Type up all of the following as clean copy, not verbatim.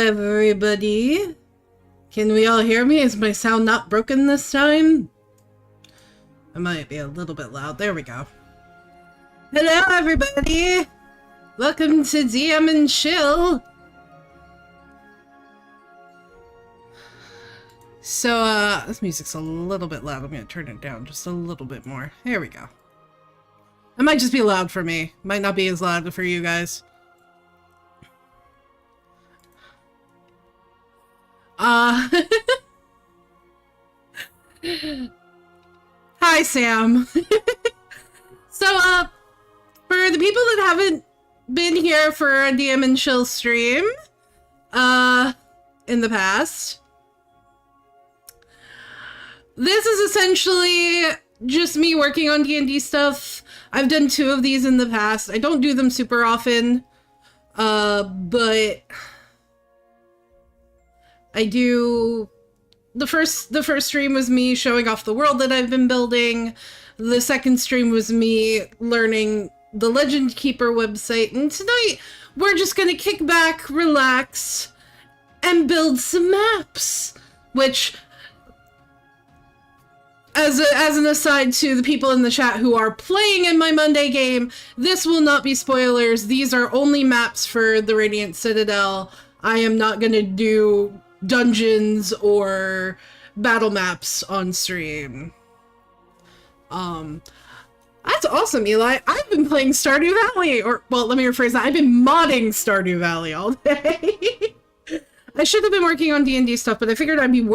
everybody. Can we all hear me? Is my sound not broken this time? I might be a little bit loud. There we go. Hello, everybody. Welcome to DM and Chill. So, this music's a little bit loud. I'm gonna turn it down just a little bit more. There we go. It might just be loud for me. Might not be as loud for you guys. Hi, Sam. So, for the people that haven't been here for a DM and Chill stream, in the past, this is essentially just me working on D&D stuff. I've done 2 of these in the past. I don't do them super often, but I do. The first stream was me showing off the world that I've been building. The second stream was me learning the Legend Keeper website. And tonight, we're just gonna kick back, relax, and build some maps. Which, as an aside to the people in the chat who are playing in my Monday game, this will not be spoilers. These are only maps for the Radiant Citadel. I am not gonna do dungeons or battle maps on stream. That's awesome, Eli. I've been playing Stardew Valley, or, well, let me rephrase that. I've been modding Stardew Valley all day. I should have been working on D&D stuff, but I figured I'd be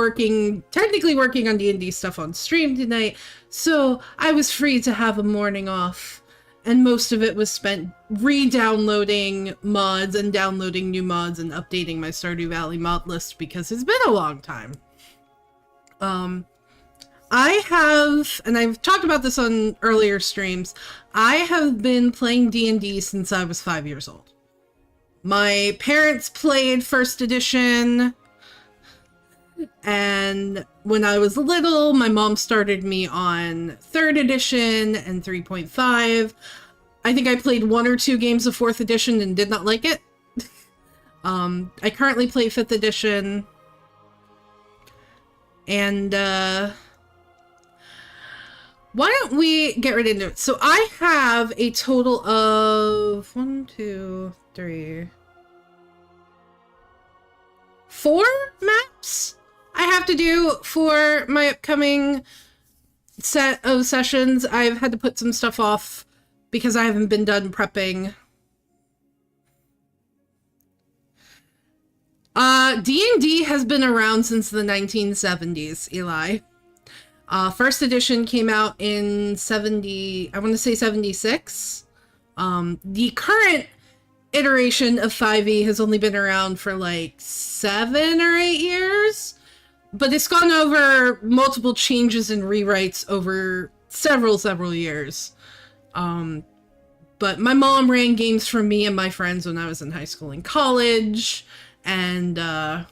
technically working on D&D stuff on stream tonight, so I was free to have a morning off. And most of it was spent re-downloading mods and downloading new mods and updating my Stardew Valley mod list because it's been a long time. I have, and I've talked about this on earlier streams, I have been playing D&D since I was 5 years old. My parents played 1st edition, and when I was little, my mom started me on 3rd edition and 3.5. I think I played 1 or 2 games of 4th edition and did not like it. I currently play 5th edition. And, why don't we get right into it? So I have a total of 4 maps I have to do for my upcoming set of sessions. I've had to put some stuff off because I haven't been done prepping. D&D has been around since the 1970s, Eli. 1st edition came out in 76. The current iteration of 5e has only been around for like 7 or 8 years. But it's gone over multiple changes and rewrites over several years. But my mom ran games for me and my friends when I was in high school and college. And I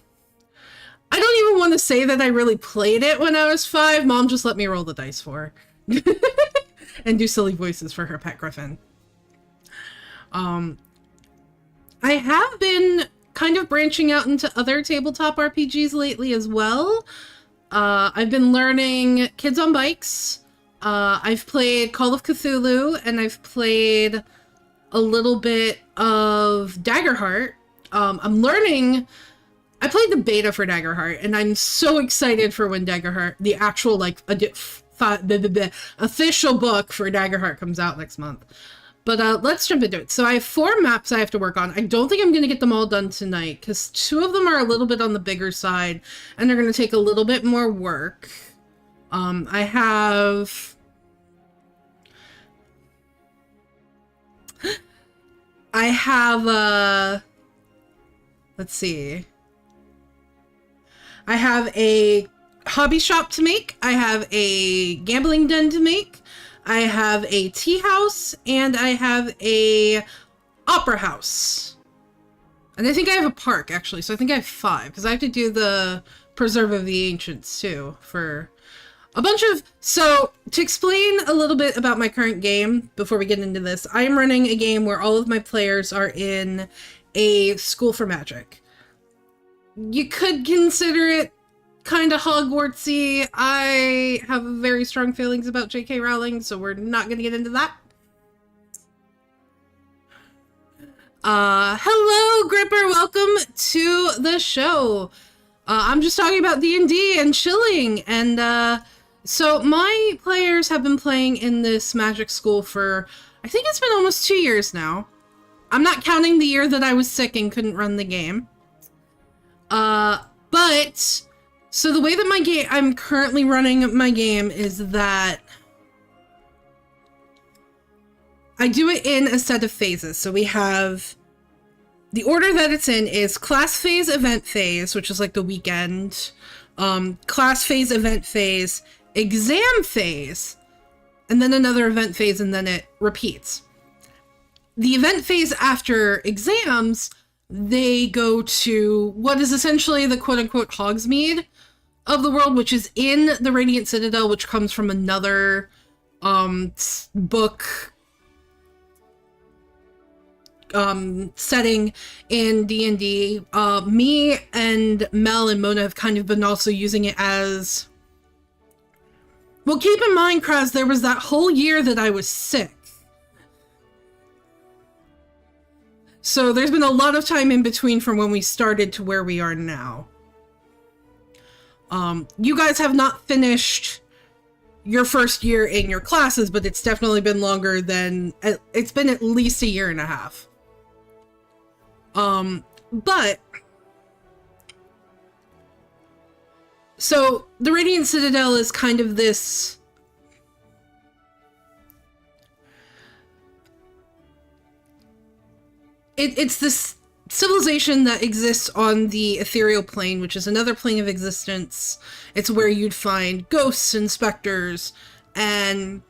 don't even want to say that I really played it when I was 5. Mom just let me roll the dice for her. And do silly voices for her pet griffin. I have been kind of branching out into other tabletop RPGs lately as well. I've been learning Kids on Bikes. I've played Call of Cthulhu, and I've played a little bit of Daggerheart. I played the beta for Daggerheart, and I'm so excited for when Daggerheart, the actual, like, official book for Daggerheart comes out next month. But let's jump into it. So I have 4 maps I have to work on. I don't think I'm going to get them all done tonight, because 2 of them are a little bit on the bigger side, and they're going to take a little bit more work. I have... let's see. I have a hobby shop to make. I have a gambling den to make. I have a tea house, and I have a opera house. And I think I have a park, actually, so I think I have 5, because I have to do the Preserve of the Ancients, too, for a bunch of... So, to explain a little bit about my current game, before we get into this, I am running a game where all of my players are in a school for magic. You could consider it kind of Hogwartsy. I have very strong feelings about J.K. Rowling, so we're not going to get into that. Hello, Gripper. Welcome to the show. I'm just talking about D&D and chilling, and so my players have been playing in this magic school for, I think it's been almost 2 years now. I'm not counting the year that I was sick and couldn't run the game. But so the way that I'm currently running my game is that I do it in a set of phases. So we have the order that it's in is class phase, event phase, which is like the weekend, class phase, event phase, exam phase, and then another event phase, and then it repeats. The event phase after exams, they go to what is essentially the quote-unquote Hogsmeade of the world, which is in the Radiant Citadel, which comes from another book setting in D&D. Me and Mel and Mona have kind of been also using it as... Well, keep in mind, Kraz, there was that whole year that I was sick. So there's been a lot of time in between from when we started to where we are now. You guys have not finished your first year in your classes, but it's definitely been longer than... It's been at least a year and a half. But... So, the Radiant Citadel is kind of this... It's this civilization that exists on the ethereal plane, which is another plane of existence. It's where you'd find ghosts and specters, and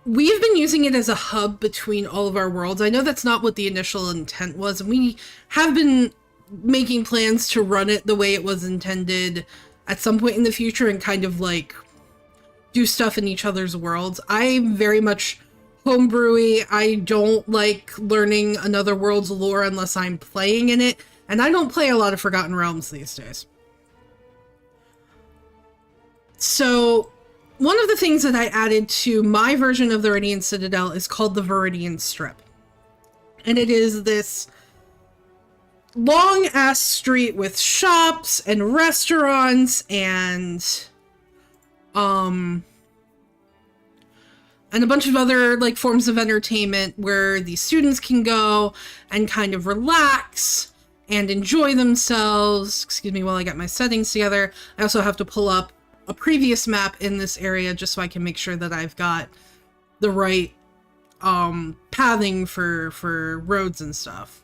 we've been using it as a hub between all of our worlds. I know that's not what the initial intent was, and we have been making plans to run it the way it was intended at some point in the future and kind of like do stuff in each other's worlds. I'm very much homebrewy. I don't like learning another world's lore unless I'm playing in it, and I don't play a lot of Forgotten Realms these days. So one of the things that I added to my version of the Radiant Citadel is called the Viridian Strip. And it is this long-ass street with shops and restaurants and a bunch of other like forms of entertainment where the students can go and kind of relax and enjoy themselves. Excuse me while I get my settings together. I also have to pull up a previous map in this area just so I can make sure that I've got the right pathing for roads and stuff.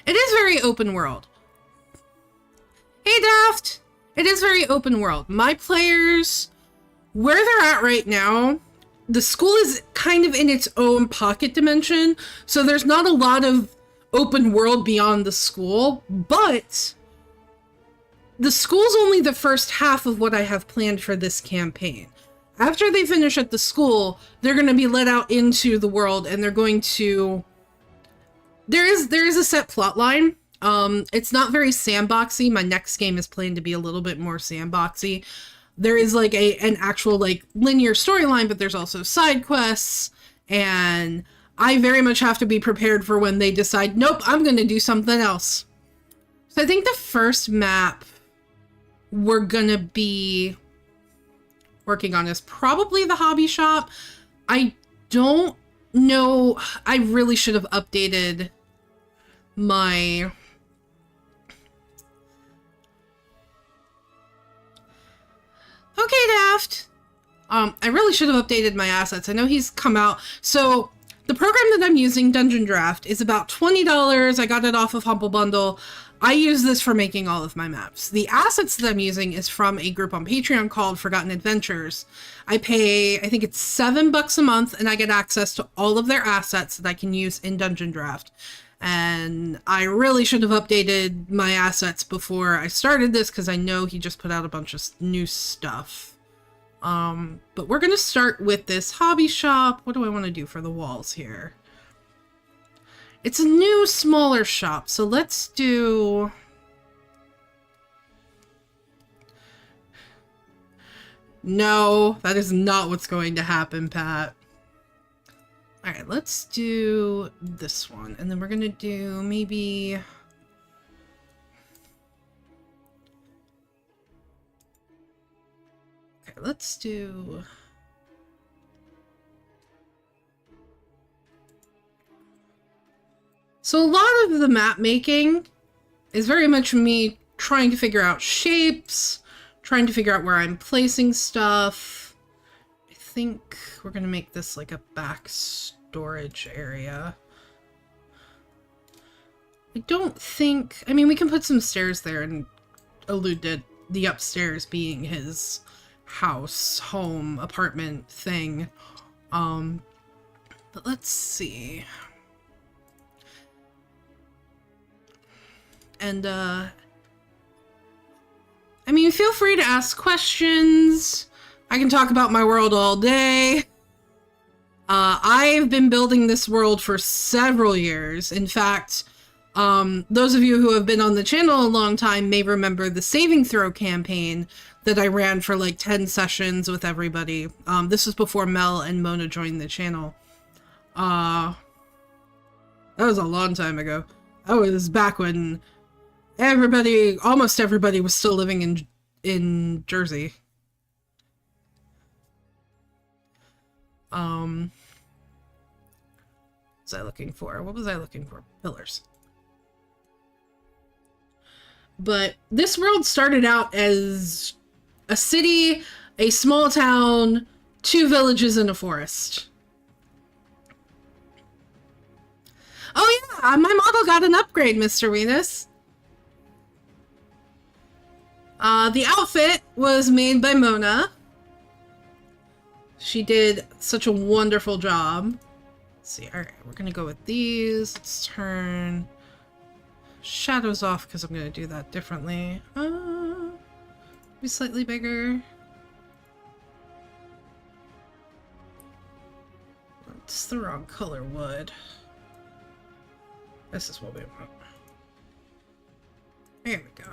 It is very open world. Hey Daft! It is very open world. My players, where they're at right now, the school is kind of in its own pocket dimension, so there's not a lot of open world beyond the school, but the school's only the first half of what I have planned for this campaign. After they finish at the school, they're going to be let out into the world, and they're going to... There is a set plot line. It's not very sandboxy. My next game is planned to be a little bit more sandboxy. There is like an actual like linear storyline, but there's also side quests, and I very much have to be prepared for when they decide, nope, I'm going to do something else. So I think the first map we're going to be working on is probably the hobby shop. I don't know. I really should have updated my... Okay, Daft. I really should have updated my assets. I know he's come out. So the program that I'm using, Dungeon Draft, is about $20. I got it off of Humble Bundle. I use this for making all of my maps. The assets that I'm using is from a group on Patreon called Forgotten Adventures. I pay, I think it's $7 a month, and I get access to all of their assets that I can use in Dungeon Draft. And I really should have updated my assets before I started this, because I know he just put out a bunch of new stuff. But we're going to start with this hobby shop. What do I want to do for the walls here? It's a new, smaller shop, so let's do... No, that is not what's going to happen, Pat. Alright, let's do this one, and then we're gonna do maybe... Okay, let's do... So a lot of the map making is very much me trying to figure out shapes, trying to figure out where I'm placing stuff. I think we're gonna make this like a back storage area. I don't think... I mean, we can put some stairs there and allude to the upstairs being his house, home, apartment thing. But let's see. And, I mean, feel free to ask questions. I can talk about my world all day. I've been building this world for several years. In fact, those of you who have been on the channel a long time may remember the saving throw campaign that I ran for like 10 sessions with everybody. This was before Mel and Mona joined the channel. That was a long time ago. That was back when almost everybody was still living in Jersey. What was I looking for? What was I looking for? Pillars. But this world started out as a city, a small town, 2 villages, and a forest. Oh yeah, my model got an upgrade, Mr. Venus. The outfit was made by Mona. She did such a wonderful job. Let's see, alright, we're gonna go with these. Let's turn shadows off because I'm gonna do that differently. Be slightly bigger. It's the wrong color wood. This is what we want. There we go.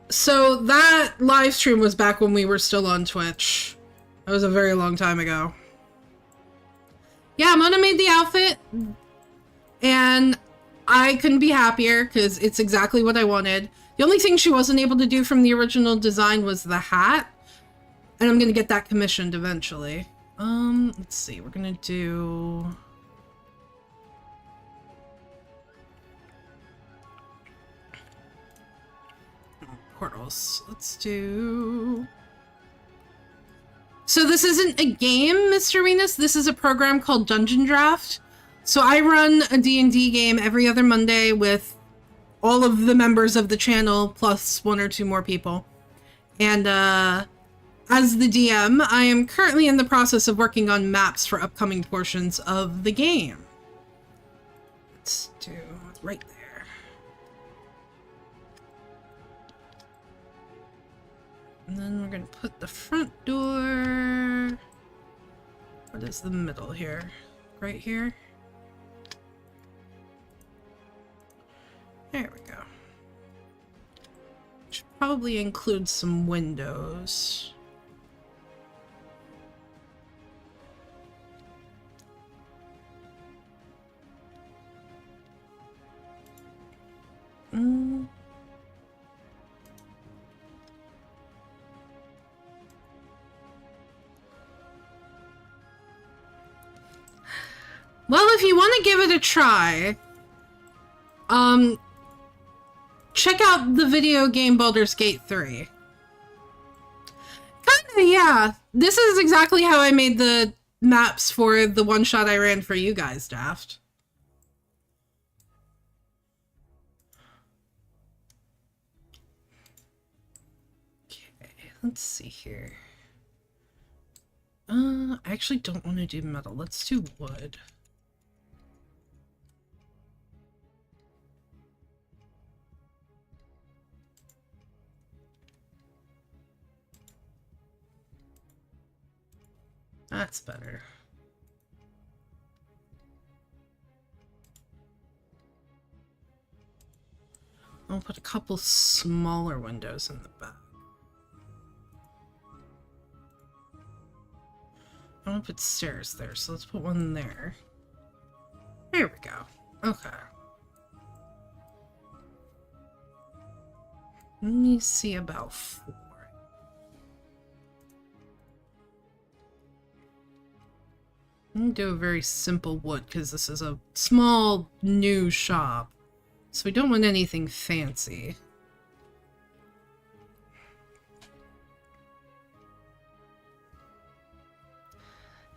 So that live stream was back when we were still on Twitch. That was a very long time ago. Yeah, Mona made the outfit, and I couldn't be happier because it's exactly what I wanted. The only thing she wasn't able to do from the original design was the hat, and I'm gonna get that commissioned eventually. Let's see, we're gonna do... portals. Let's do... So this isn't a game, Mr. Venus. This is a program called Dungeon Draft. So I run a D&D game every other Monday with all of the members of the channel, plus 1 or 2 more people. And as the DM, I am currently in the process of working on maps for upcoming portions of the game. Let's do right there. And then we're gonna put the front door... What is the middle here? Right here? There we go. Should probably include some windows. Well, if you want to give it a try, check out the video game Baldur's Gate 3. Kinda, yeah. This is exactly how I made the maps for the one-shot I ran for you guys, Daft. Okay, let's see here. I actually don't want to do metal. Let's do wood. That's better. I'll put a couple smaller windows in the back. I want to put stairs there, so let's put one there. There we go. Okay. Let me see about 4. I'm gonna do a very simple wood because this is a small new shop. So we don't want anything fancy.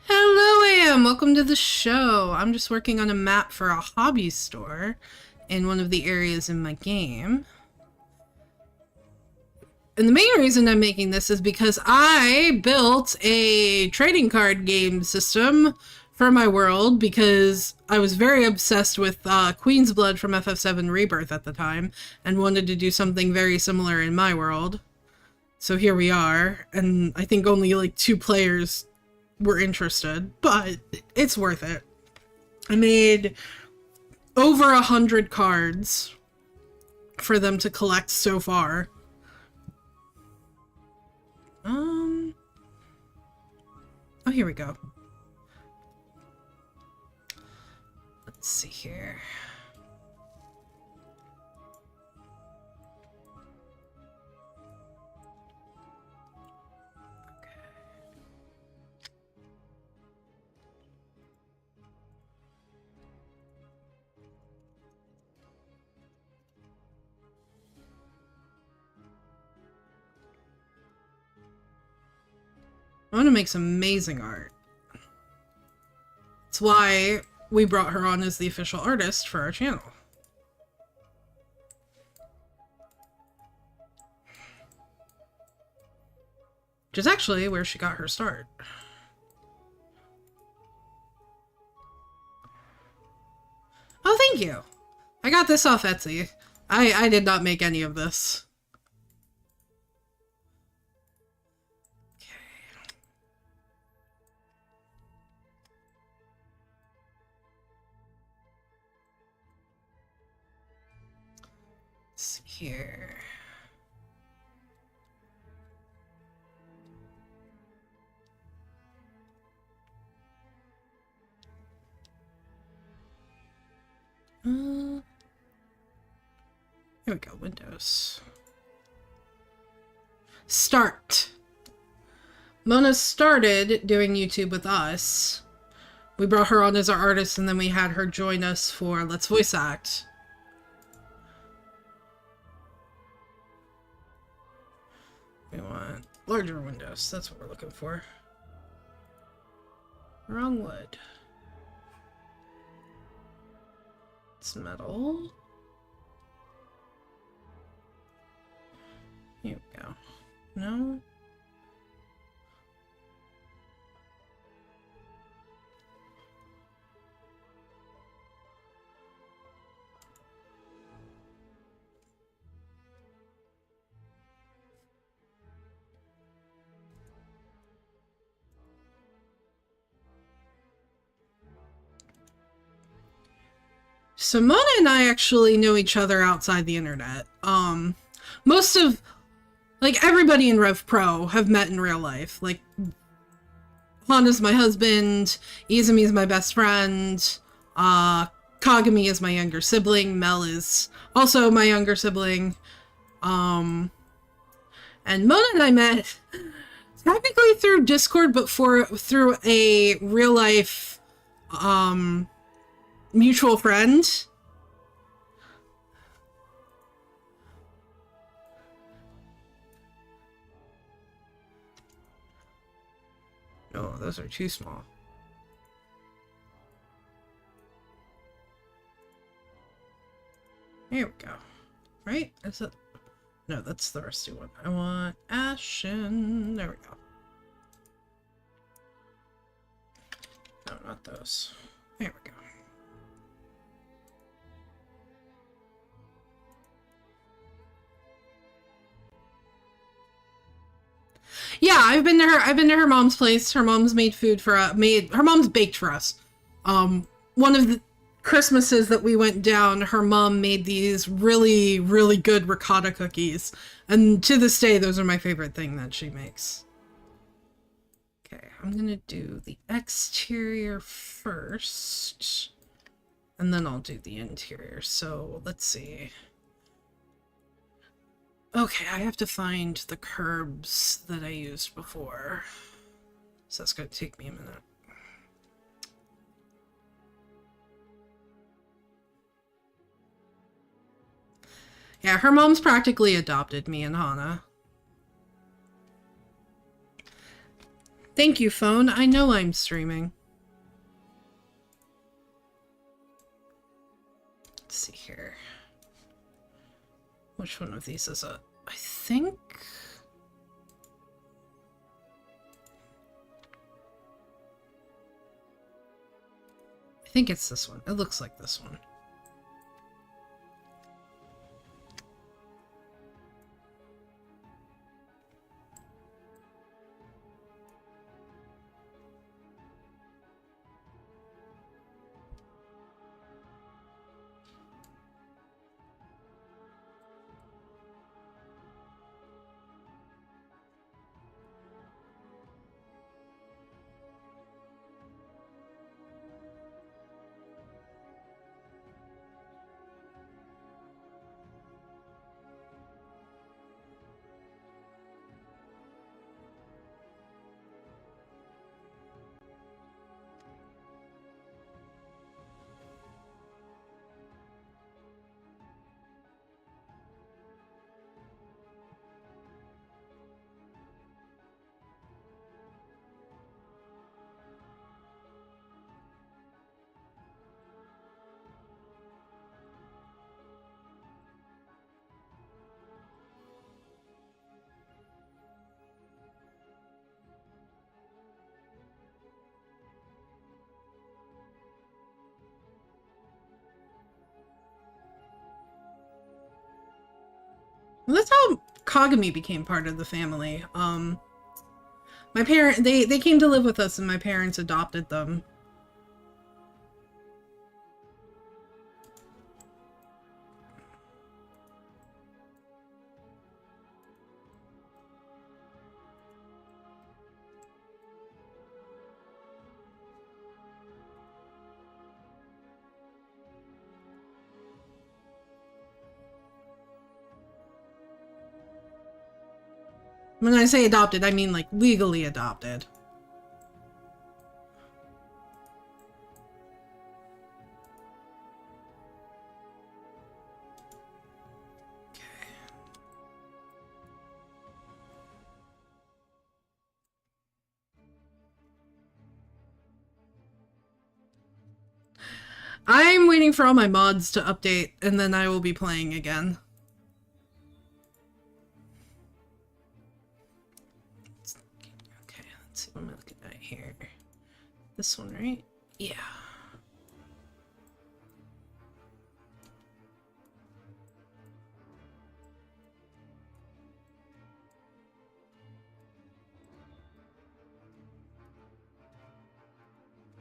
Hello, Am! Welcome to the show. I'm just working on a map for a hobby store in one of the areas in my game. And the main reason I'm making this is because I built a trading card game system for my world because I was very obsessed with Queen's Blood from FF7 Rebirth at the time and wanted to do something very similar in my world. So here we are, and I think only like 2 players were interested, but it's worth it. I made over 100 cards for them to collect so far. Oh, here we go. Let's see here. I want to make some amazing art. That's why we brought her on as the official artist for our channel. Which is actually where she got her start. Oh, thank you! I got this off Etsy. I did not make any of this. Here. Here we go, Windows. Start. Mona started doing YouTube with us. We brought her on as our artist and then we had her join us for Let's Voice Act. We want larger windows. That's what we're looking for. Wrong wood. It's metal. Here we go. No? So Mona and I actually know each other outside the internet. Most of, like, everybody in Rev Pro have met in real life. Like, Honda's my husband, Izumi is my best friend, Kagami is my younger sibling, Mel is also my younger sibling. And Mona and I met technically through Discord, but through a real life, mutual friend. No, those are too small. Here we go. Right? Is it? No, that's the rusty one. I want Ashen. There we go. No, not those. There we go. Yeah, I've been to her mom's place. Her mom's made food for her mom's baked for us. One of the Christmases that we went down, her mom made these really, really good ricotta cookies. And to this day, those are my favorite thing that she makes. Okay, I'm gonna do the exterior first. And then I'll do the interior. So, let's see. Okay, I have to find the curbs that I used before. So that's gonna take me a minute. Yeah, her mom's practically adopted me and Hana. Thank you, phone. I know I'm streaming. Let's see here. Which one of these is it? I think... I think it's this one. It looks like this one. Well, that's how Kagami became part of the family. My they came to live with us and my parents adopted them. When I say adopted, I mean like legally adopted. I'm waiting for all my mods to update, and then I will be playing again. Okay, let's see what I'm looking at here. This one, right? Yeah.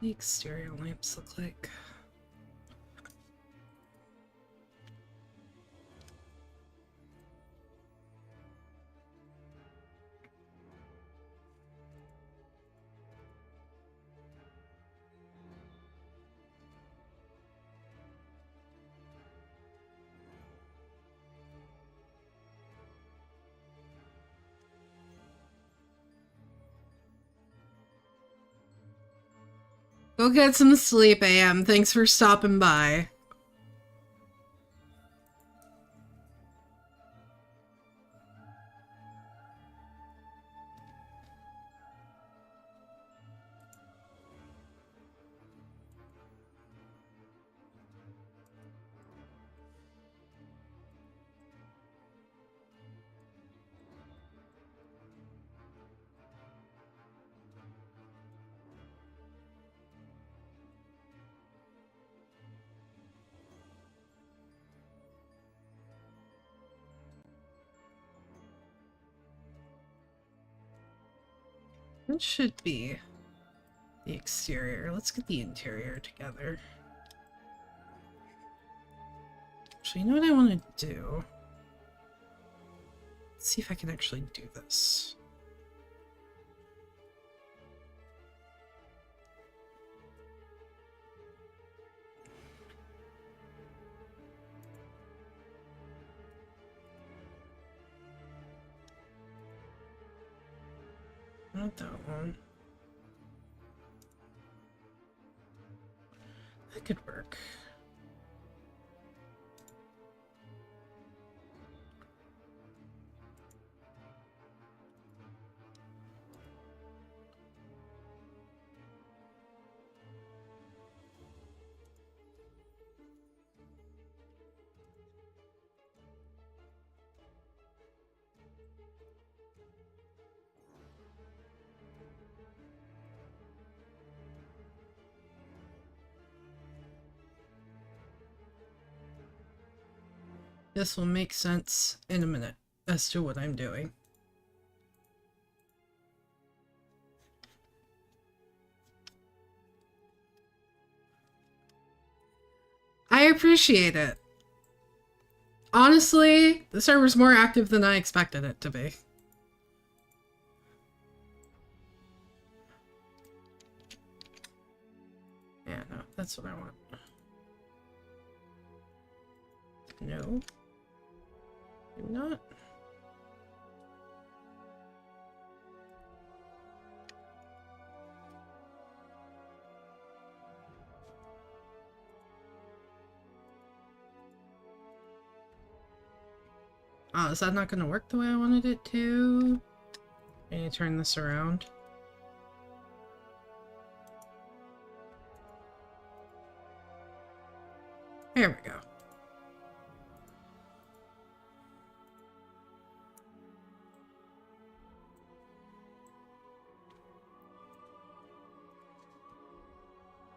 The exterior lamps look like. Go get some sleep, AM. Thanks for stopping by. That should be the exterior. Let's get the interior together. So you know what I want to do? Let's see if I can actually do this. Not that one. That could work. This will make sense in a minute as to what I'm doing. I appreciate it. Honestly, the server's more active than I expected it to be. Yeah, no, that's what I want. No. Maybe not. Oh, is that not going to work the way I wanted it to? I need to turn this around. There we go.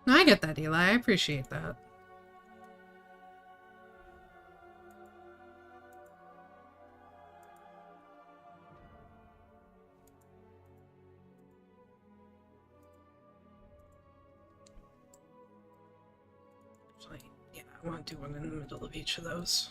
No, I get that, Eli. I appreciate that. Yeah, I want to do one in the middle of each of those.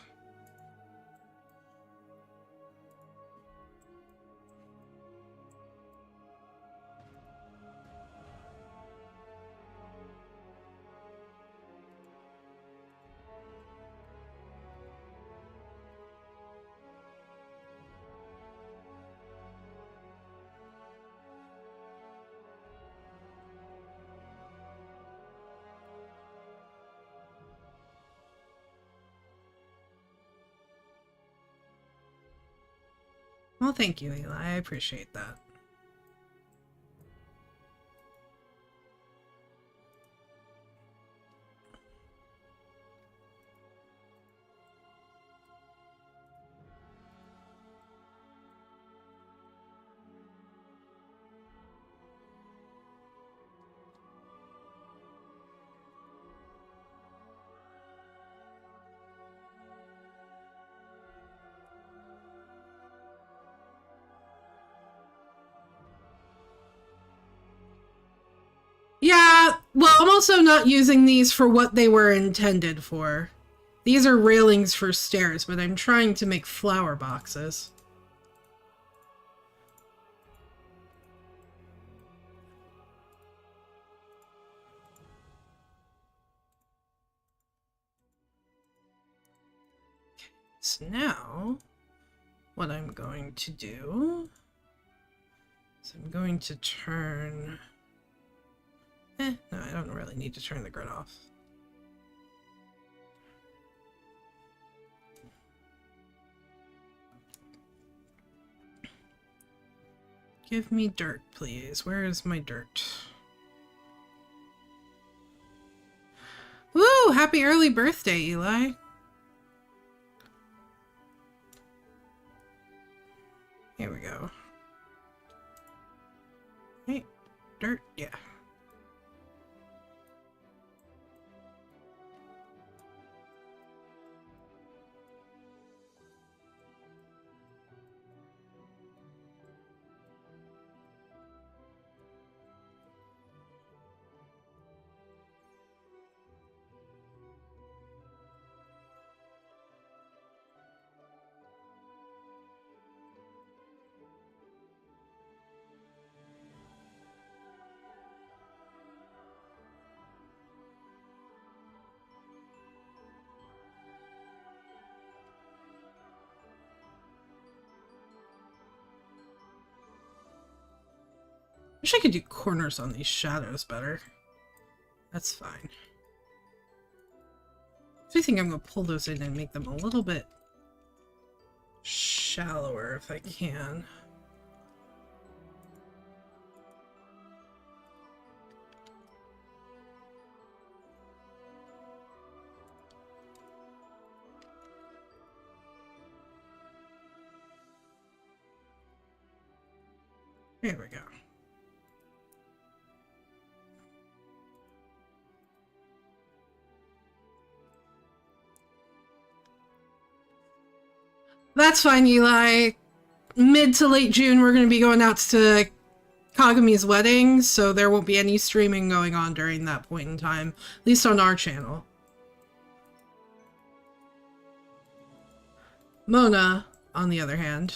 Well, thank you, Eli. I appreciate that. Yeah, well, I'm also not using these for what they were intended for. These are railings for stairs, but I'm trying to make flower boxes. So now, what I'm going to do is I'm going to turn... no, I don't really need to turn the grid off. Give me dirt, please. Where is my dirt? Woo! Happy early birthday, Eli. Here we go. Hey, dirt, yeah. Wish I could do corners on these shadows better. That's fine. I think I'm going to pull those in and make them a little bit shallower if I can. There we go. That's fine, Eli. Mid to late June, we're going to be going out to Kagami's wedding, so there won't be any streaming going on during that point in time, at least on our channel. Mona, on the other hand.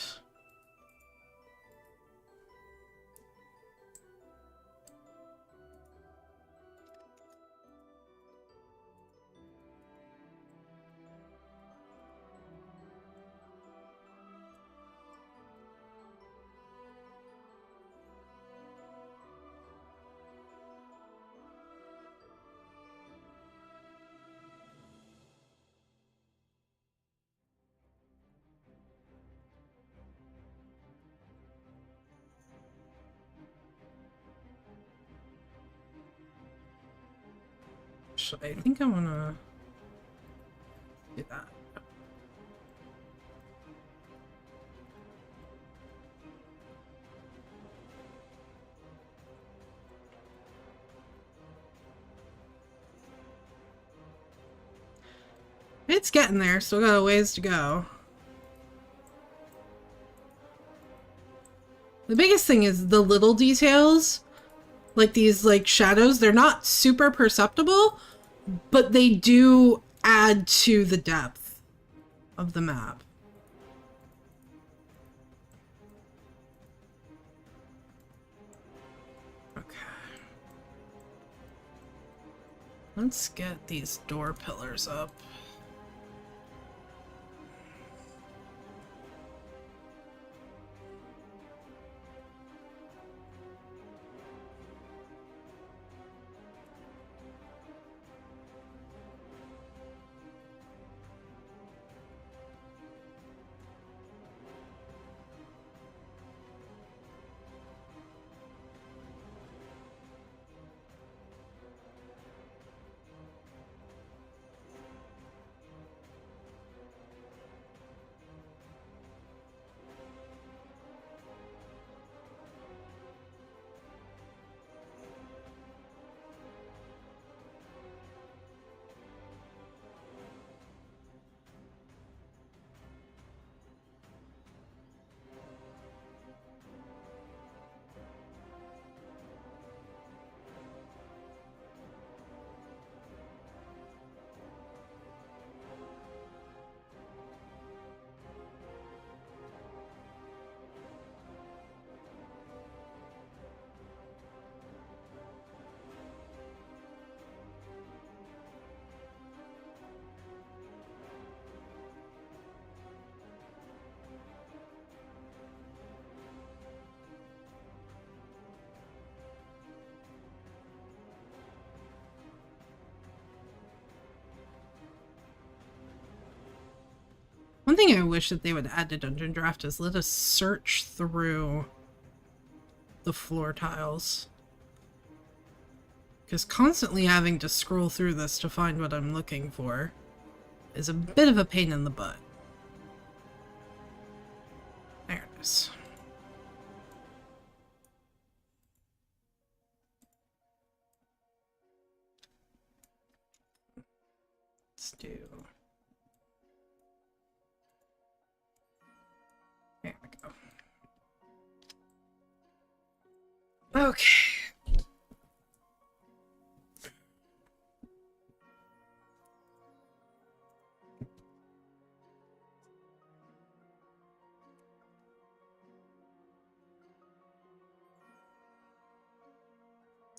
I think I want to do that. It's getting there, still got a ways to go. The biggest thing is the little details, like these like shadows, they're not super perceptible, but they do add to the depth of the map. Okay. Let's get these door pillars up. One thing I wish that they would add to Dungeon Draft is let us search through the floor tiles. Because constantly having to scroll through this to find what I'm looking for is a bit of a pain in the butt. There it is. Let's do... There we go. Okay.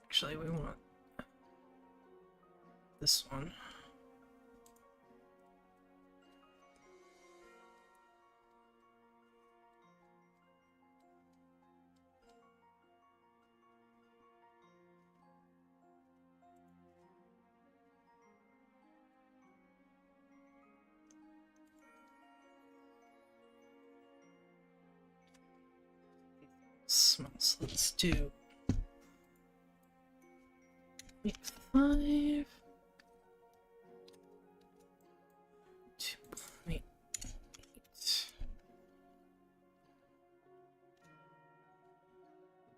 Actually, we want this one. decimals. Let's do 0.5, 2.8.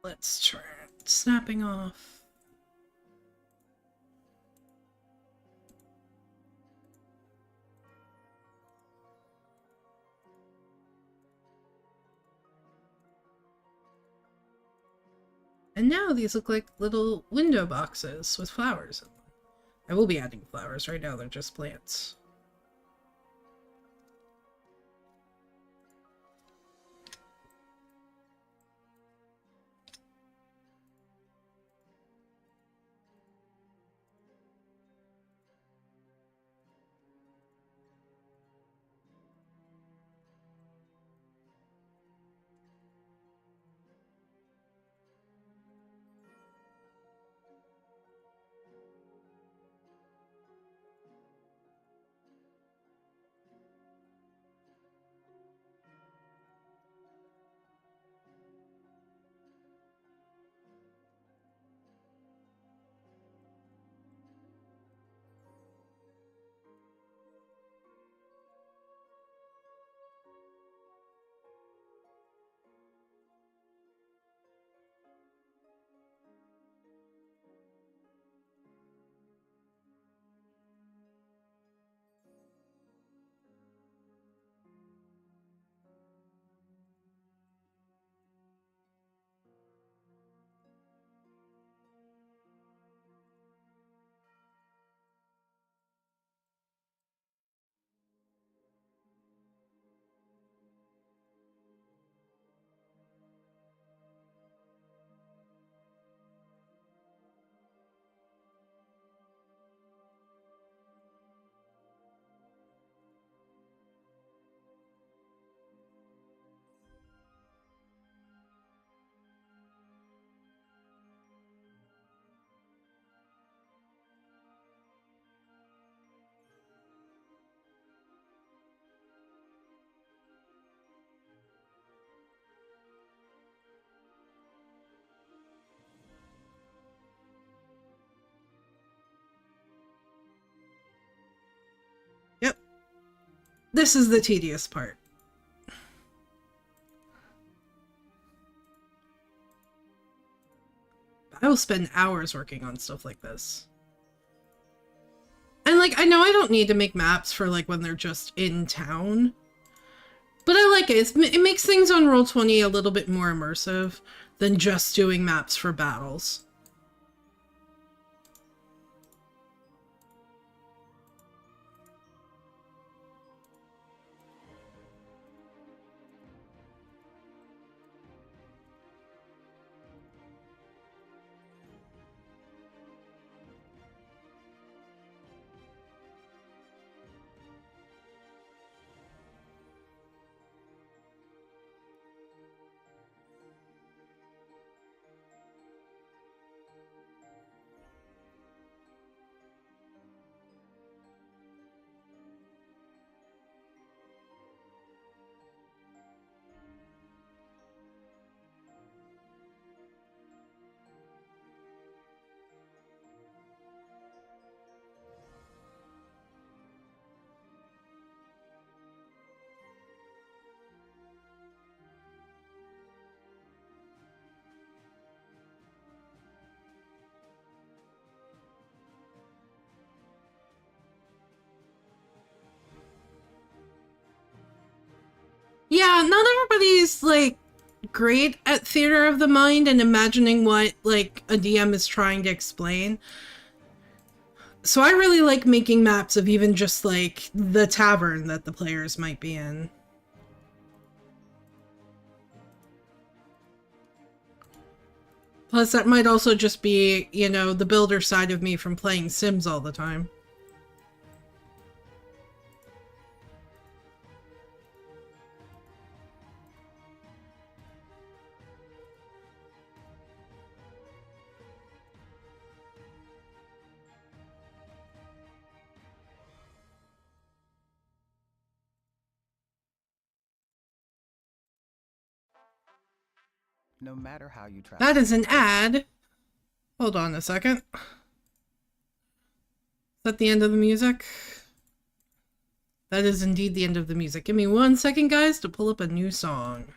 Let's try snapping off. And now these look like little window boxes with flowers in them. I will be adding flowers. Right now they're just plants. Yep. This is the tedious part. I will spend hours working on stuff like this. And, like, I know I don't need to make maps for, like, when they're just in town. But I like it. It makes things on Roll20 a little bit more immersive than just doing maps for battles. Yeah, not everybody's, like, great at theater of the mind and imagining what, like, a DM is trying to explain. So I really like making maps of even just, like, the tavern that the players might be in. Plus, that might also just be, you know, the builder side of me from playing Sims all the time. No matter how you try. That is an ad. Hold on a second. Is that the end of the music? That is indeed the end of the music. Give me 1 second, guys, to pull up a new song.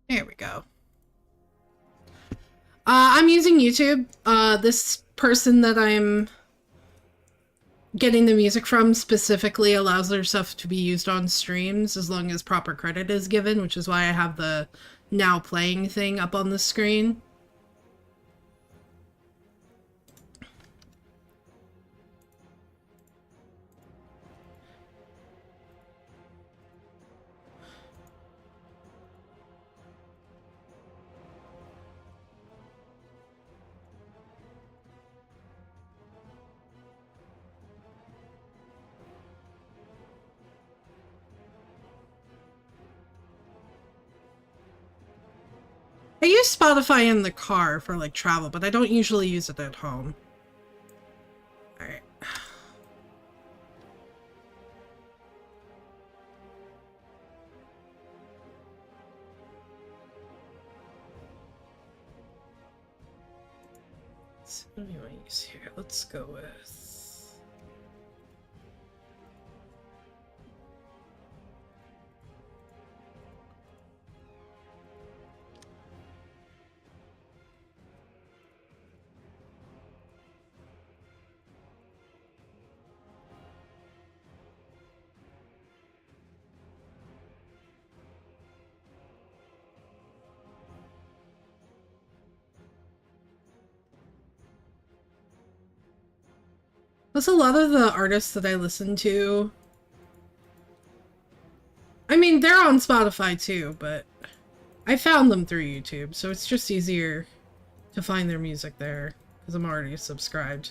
There we go. I'm using YouTube. This person that I'm getting the music from specifically allows their stuff to be used on streams as long as proper credit is given, which is why I have the now playing thing up on the screen. I use Spotify in the car for like travel, but I don't usually use it at home. Alright. So what do you want to use here? Let's go with... That's a lot of the artists that I listen to. I mean, they're on Spotify too, but I found them through YouTube, so it's just easier to find their music there because I'm already subscribed.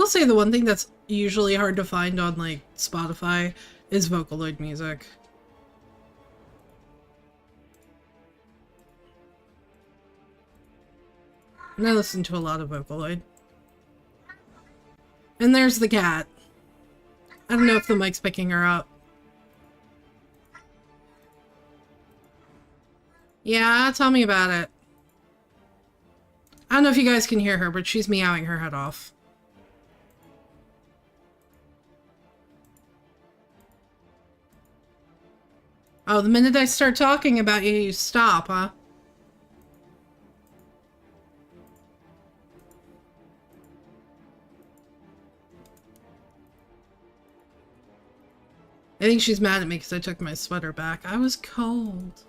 will say the one thing that's usually hard to find on, like, Spotify is Vocaloid music. And I listen to a lot of Vocaloid. And there's the cat. I don't know if the mic's picking her up. Yeah, tell me about it. I don't know if you guys can hear her, but she's meowing her head off. Oh, the minute I start talking about you, you stop, huh? I think she's mad at me because I took my sweater back. I was cold.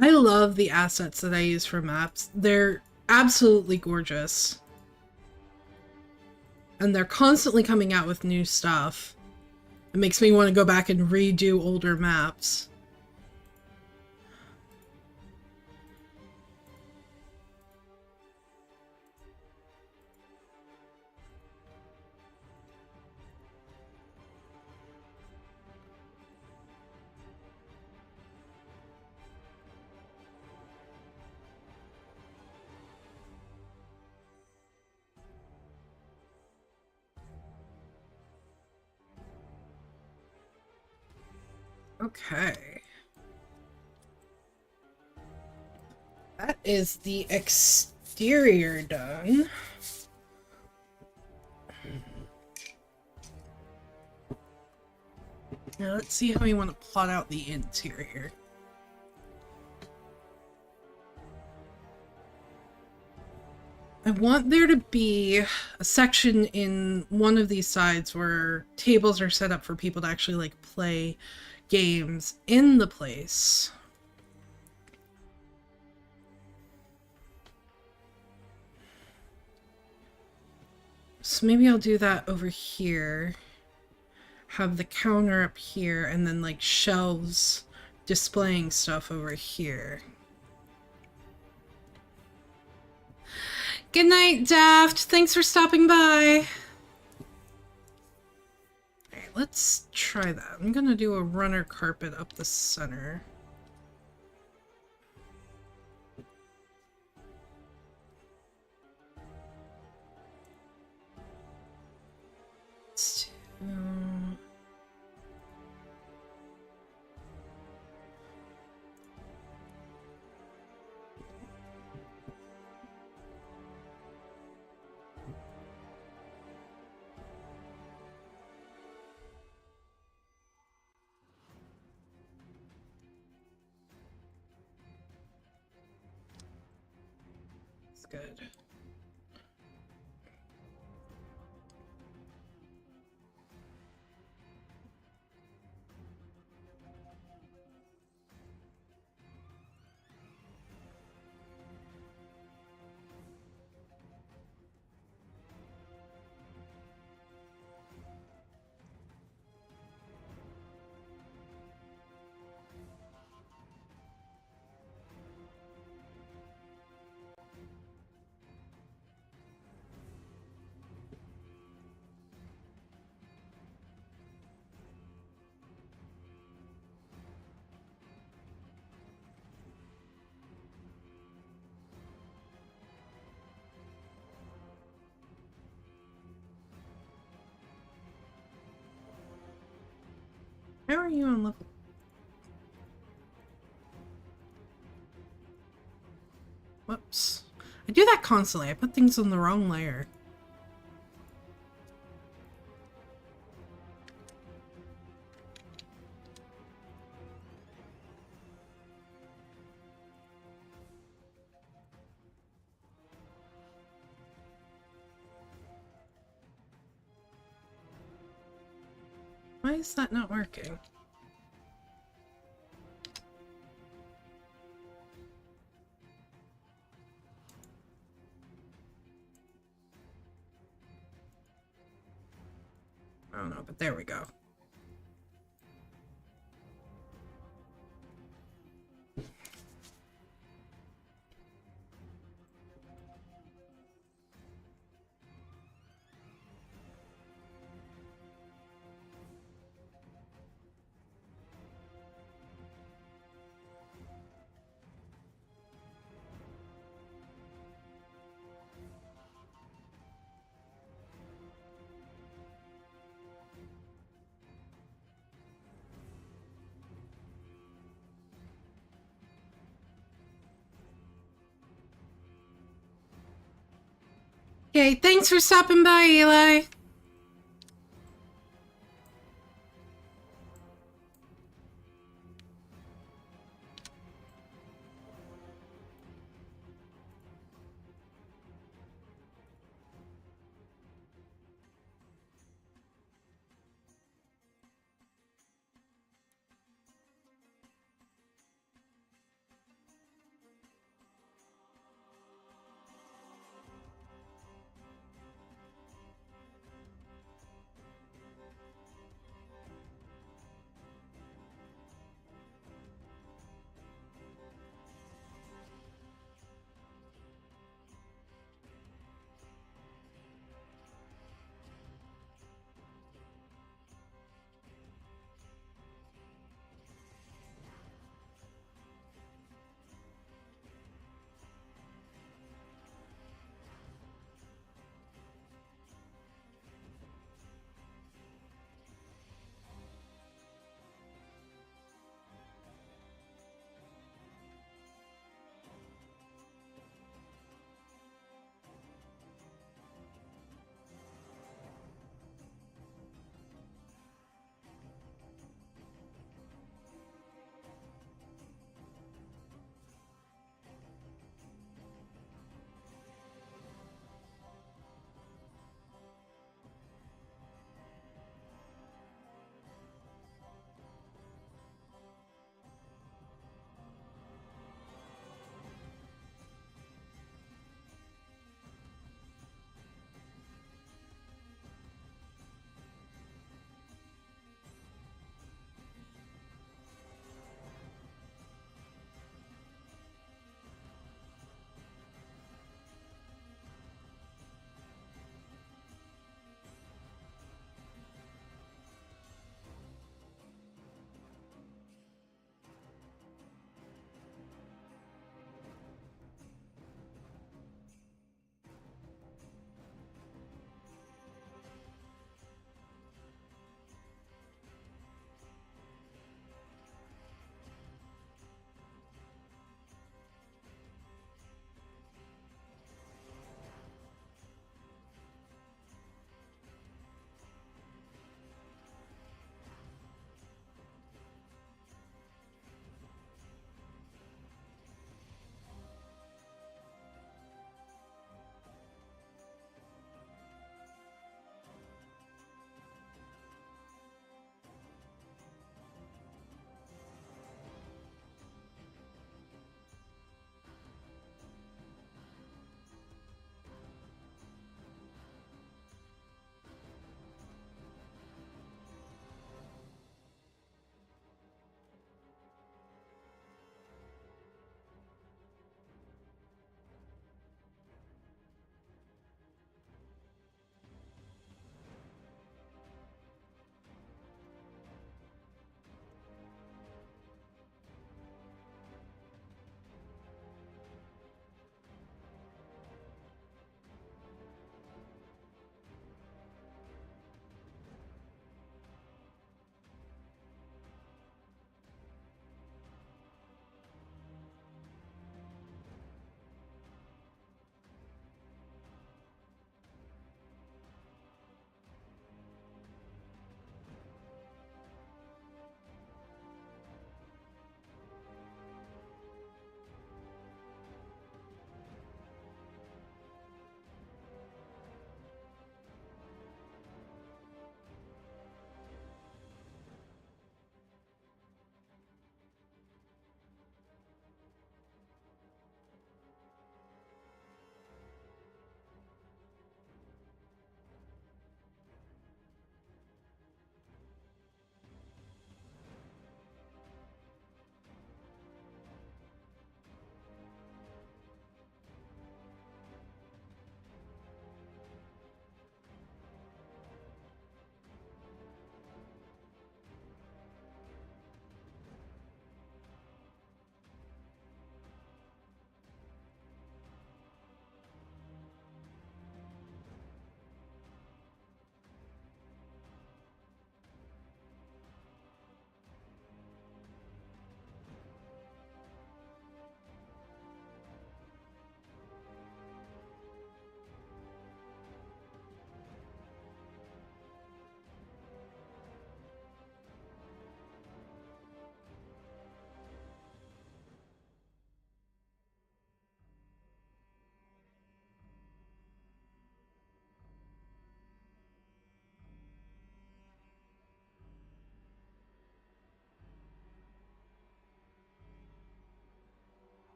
I love the assets that I use for maps. They're absolutely gorgeous. And they're constantly coming out with new stuff. It makes me want to go back and redo older maps. Okay. That is the exterior done. Now let's see how we want to plot out the interior. I want there to be a section in one of these sides where tables are set up for people to actually like play games in the place. So maybe I'll do that over here. Have the counter up here and then like shelves displaying stuff over here. Good night, Daft. Thanks for stopping by. Alright, let's try that. I'm gonna do a runner carpet up the center. Let's do... It's good. How are you on level? Whoops. I do that constantly. I put things on the wrong layer. Why is that not working? I don't know, but there we go. Okay, thanks for stopping by, Eli.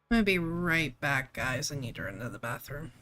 I'm gonna be right back, guys. I need to run to the bathroom.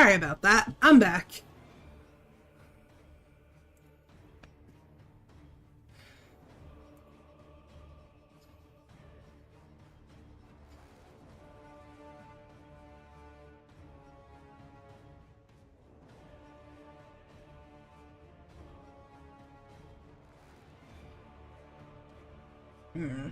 Sorry about that. I'm back. Hmm.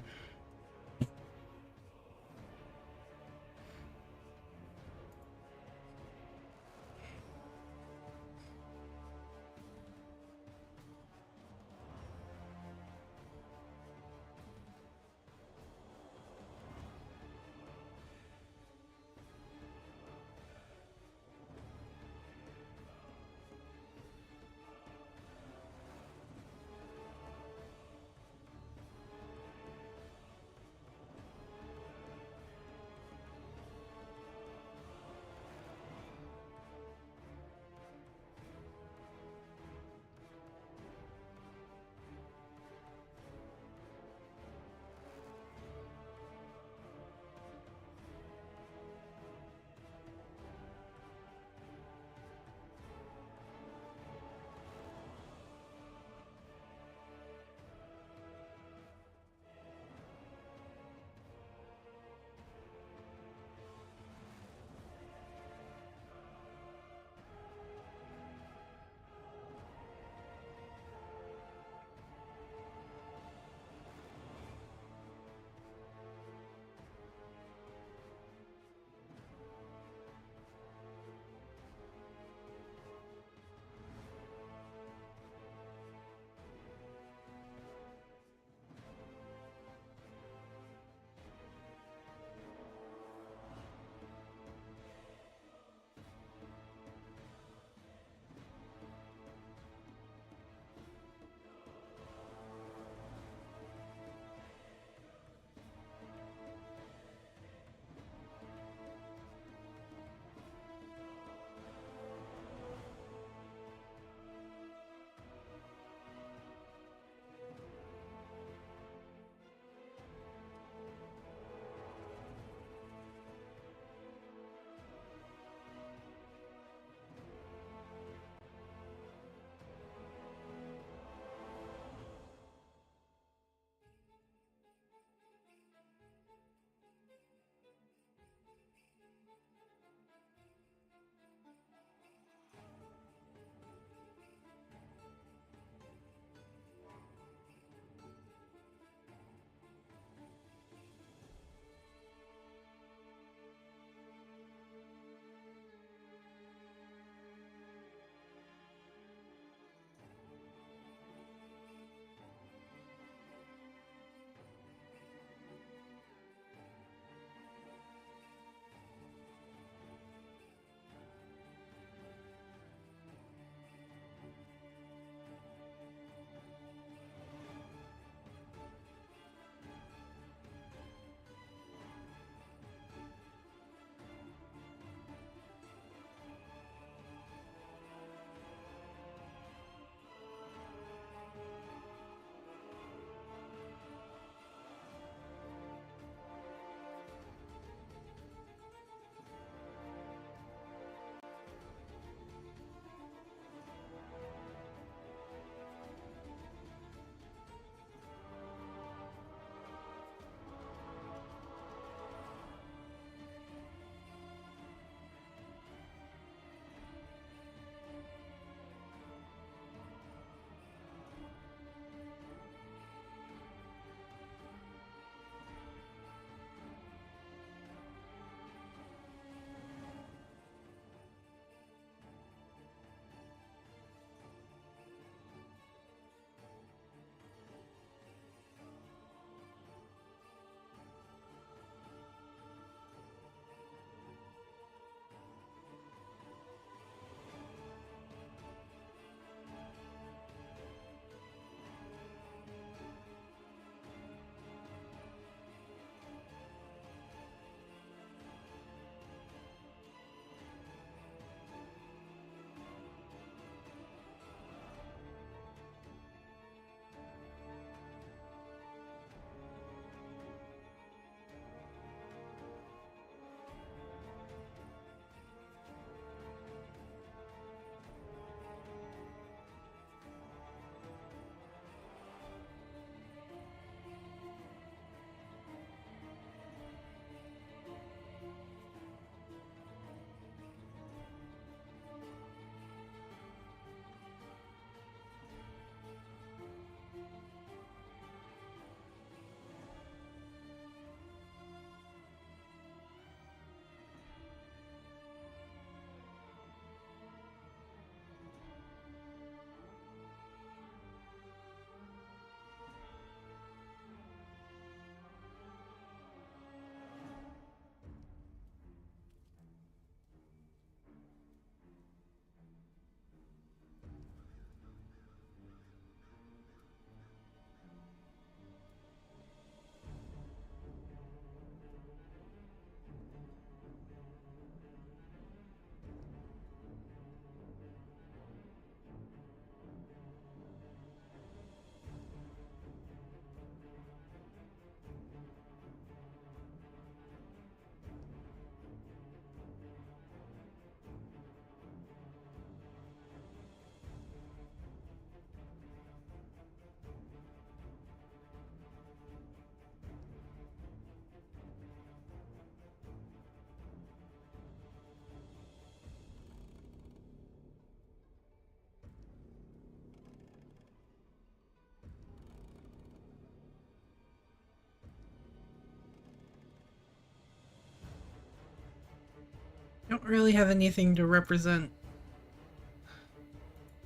Don't really have anything to represent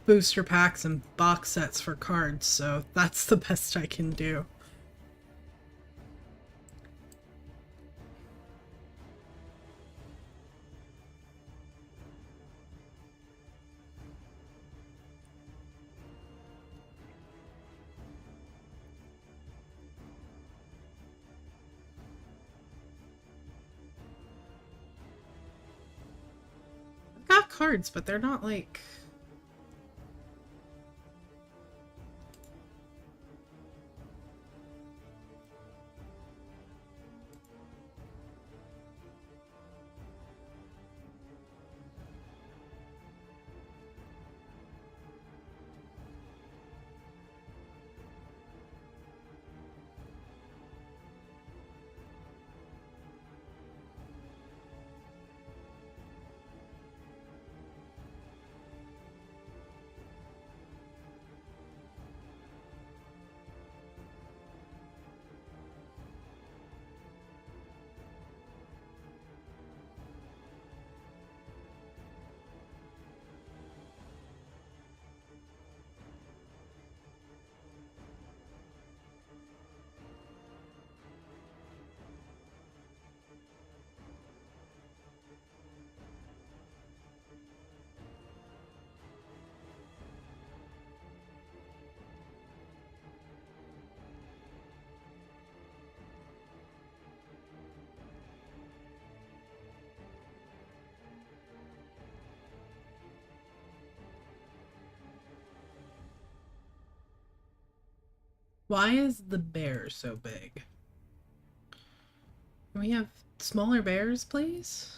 booster packs and box sets for cards, so that's the best I can do. I've got cards, but they're not like... Why is the bear so big? Can we have smaller bears, please?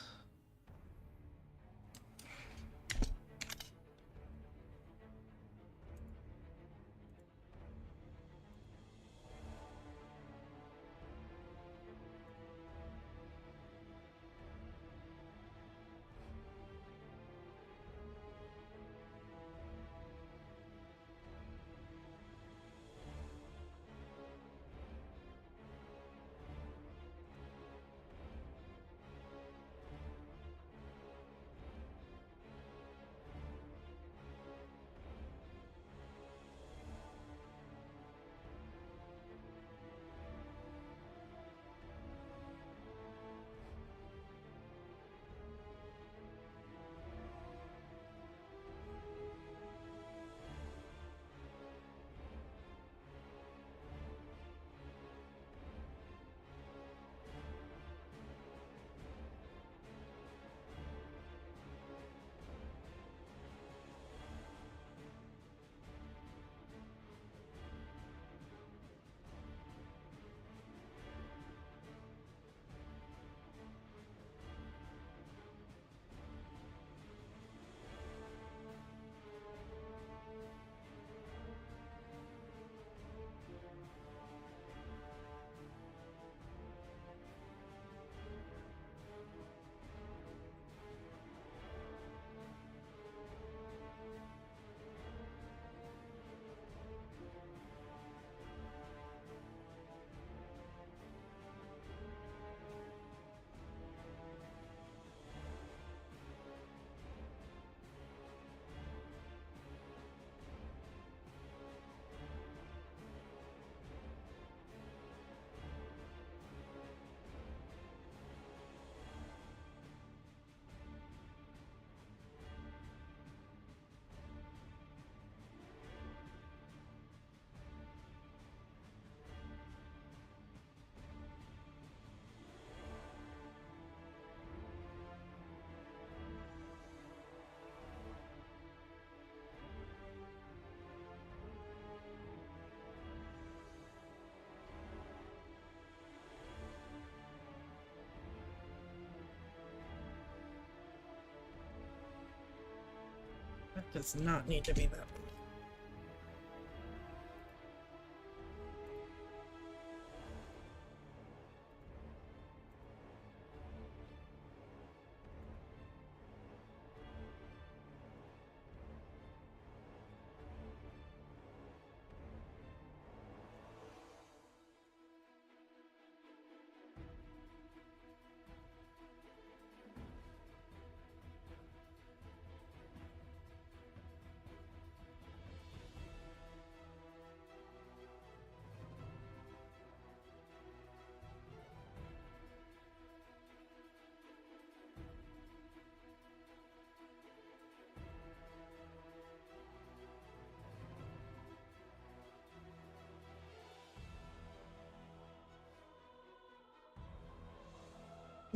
That does not need to be that one.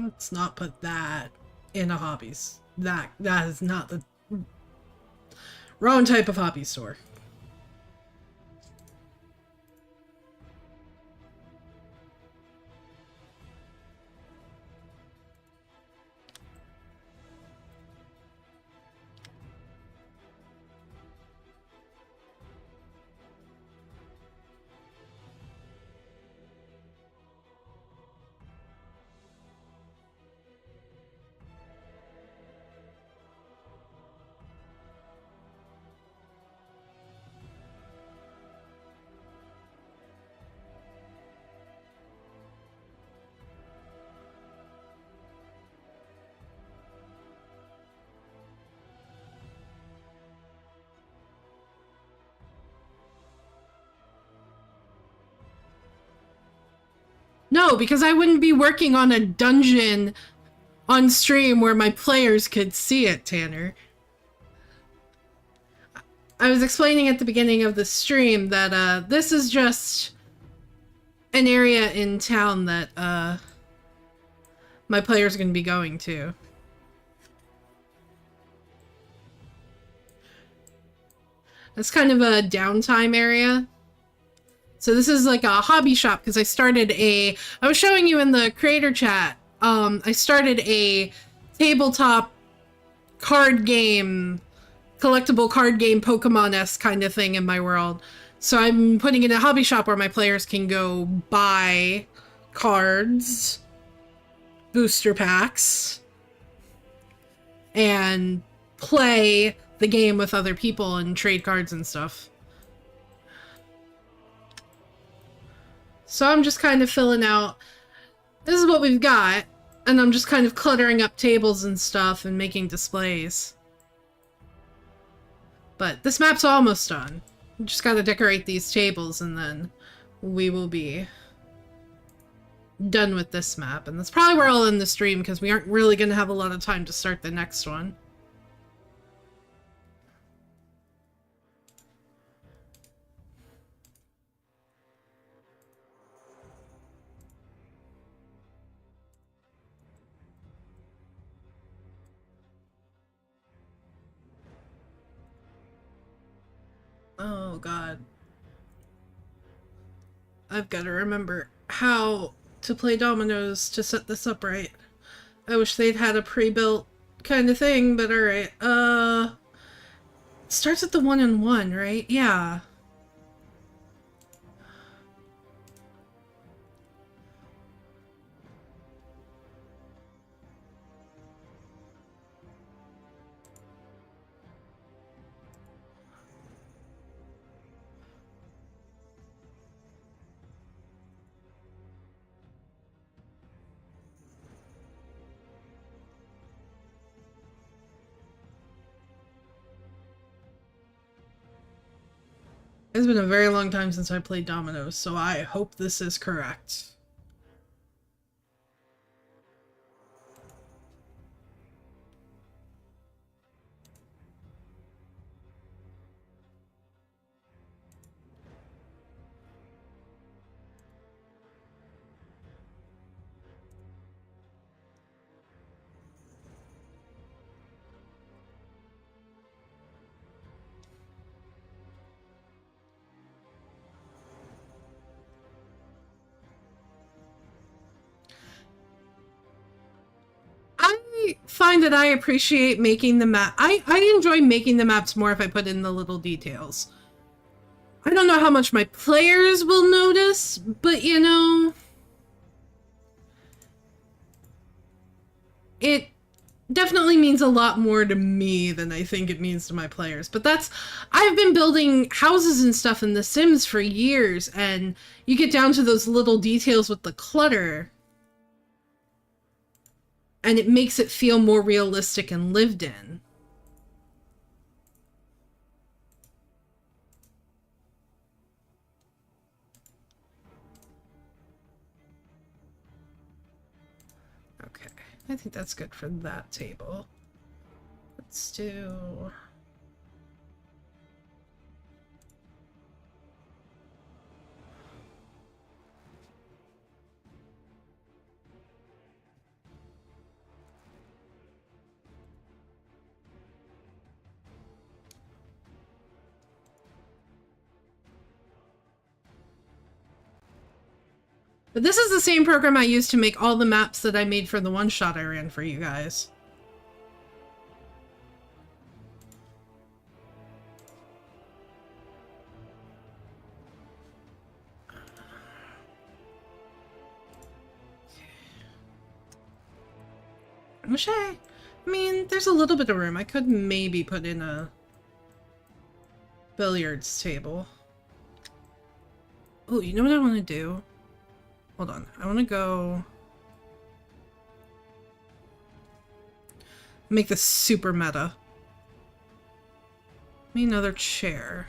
Let's not put that in a hobbies. That is not the wrong type of hobby store. No, because I wouldn't be working on a dungeon on stream where my players could see it, Tanner. I was explaining at the beginning of the stream that this is just an area in town that my players are going to be going to. It's kind of a downtime area. So this is like a hobby shop because I was showing you in the creator chat, I started a tabletop card game, collectible card game, Pokemon-esque kind of thing in my world. So I'm putting in a hobby shop where my players can go buy cards, booster packs, and play the game with other people and trade cards and stuff. So I'm just kind of filling out, this is what we've got, and I'm just kind of cluttering up tables and stuff and making displays. But this map's almost done. We just gotta decorate these tables and then we will be done with this map. And that's probably where I'll end the stream because we aren't really gonna have a lot of time to start the next one. Oh god. I've got to remember how to play dominoes to set this up right. I wish they'd had a pre-built kind of thing, but alright. It starts at the 1 and 1, right? Yeah. It's been a very long time since I played dominoes, so I hope this is correct. I find that I appreciate making the map. I enjoy making the maps more if I put in the little details. I don't know how much my players will notice, but you know, it definitely means a lot more to me than I think it means to my players. But I've been building houses and stuff in The Sims for years, and you get down to those little details with the clutter, and it makes it feel more realistic and lived in. Okay, I think that's good for that table. Let's do... But this is the same program I used to make all the maps that I made for the one-shot I ran for you guys. I mean, there's a little bit of room. I could maybe put in a billiards table. Oh, you know what I want to do? Hold on. I want to go... make this super meta. Give me another chair.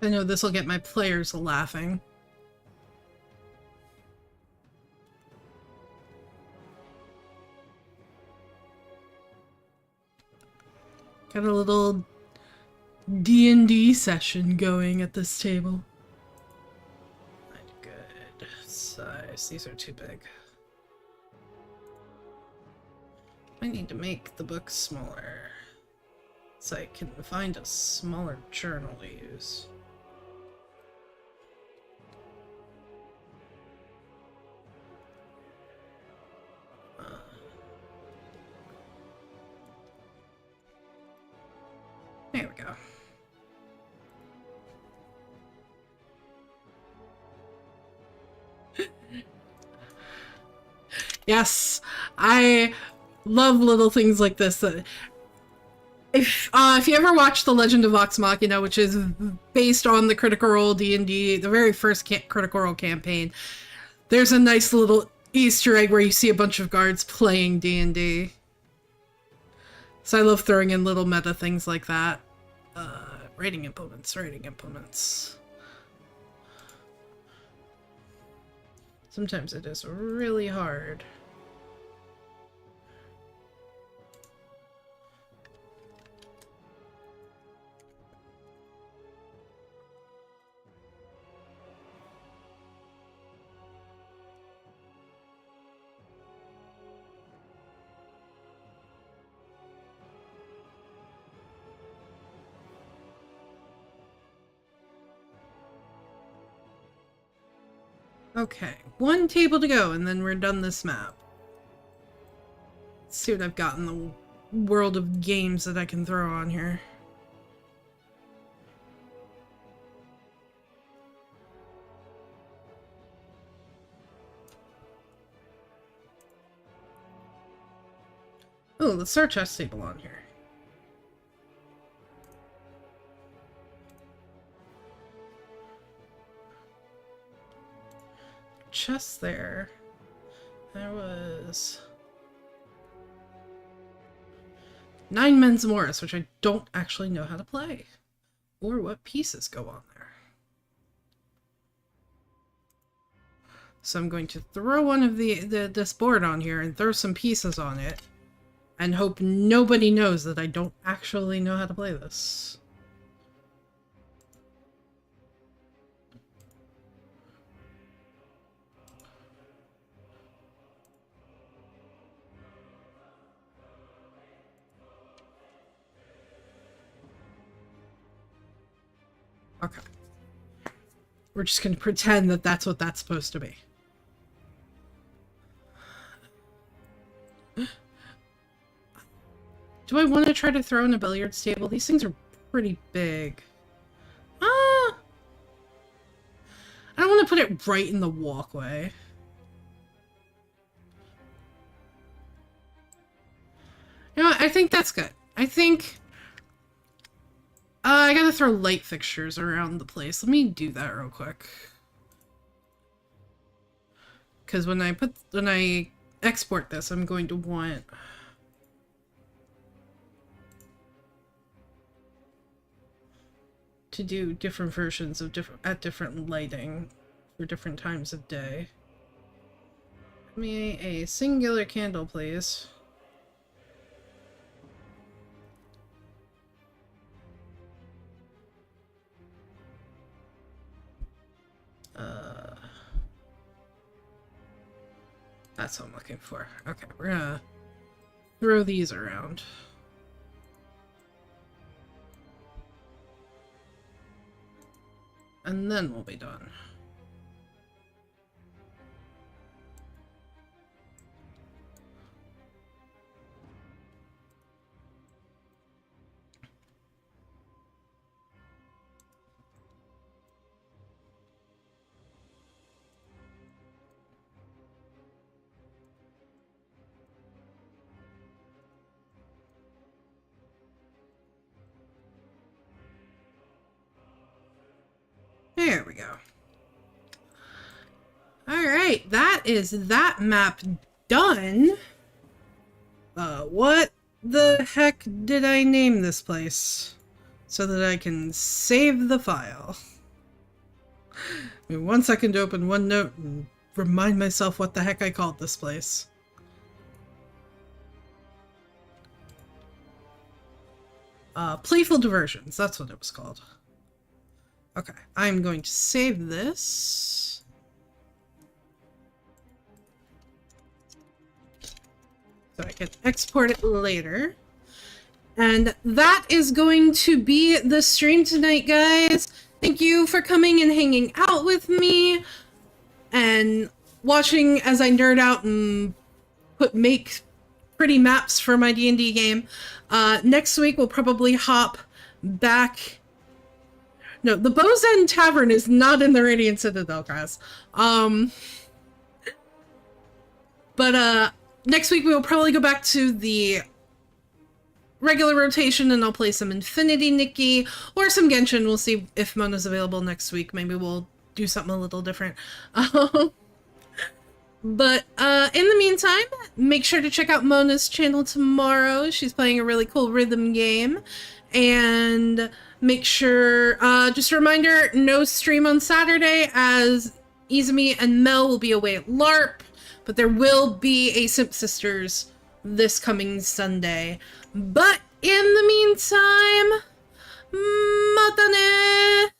I know this will get my players laughing. Got a little D&D session going at this table. Good size. These are too big. I need to make the book smaller so I can find a smaller journal to use. There we go. Yes, I love little things like this. If you ever watch The Legend of Vox Machina, which is based on the Critical Role D&D, the very first Critical Role campaign, there's a nice little Easter egg where you see a bunch of guards playing D&D. So I love throwing in little meta things like that. Rating implements. Sometimes it is really hard. Okay, one table to go, and then we're done this map. Let's see what I've got in the world of games that I can throw on here. Oh, let's start chess table on here. Chest there. There was 9 Men's Morris, which I don't actually know how to play. Or what pieces go on there. So I'm going to throw one of this board on here and throw some pieces on it. And hope nobody knows that I don't actually know how to play this. Okay. We're just going to pretend that that's what that's supposed to be. Do I want to try to throw in a billiards table? These things are pretty big. I don't want to put it right in the walkway. You know what? I think that's good. I think... I gotta throw light fixtures around the place. Let me do that real quick. Because when I export this, I'm going to want... to do different versions of different lighting for different times of day. Give me a singular candle, please. That's what I'm looking for. Okay, we're gonna throw these around. And then we'll be done. There we go. Alright, that is that map done. What the heck did I name this place? So that I can save the file. Give me 1 second to open OneNote and remind myself what the heck I called this place. Playful Diversions, that's what it was called. Okay, I'm going to save this. So I can export it later. And that is going to be the stream tonight, guys. Thank you for coming and hanging out with me and watching as I nerd out and make pretty maps for my D&D game. Next week we'll probably hop back. No, the Bow's End Tavern is not in the Radiant Citadel, guys. But next week we will probably go back to the regular rotation and I'll play some Infinity Nikki or some Genshin. We'll see if Mona's available next week. Maybe we'll do something a little different. But in the meantime, make sure to check out Mona's channel tomorrow. She's playing a really cool rhythm game. And make sure, just a reminder, no stream on Saturday as Izumi and Mel will be away at LARP, but there will be a Simp Sisters this coming Sunday. But in the meantime, matane!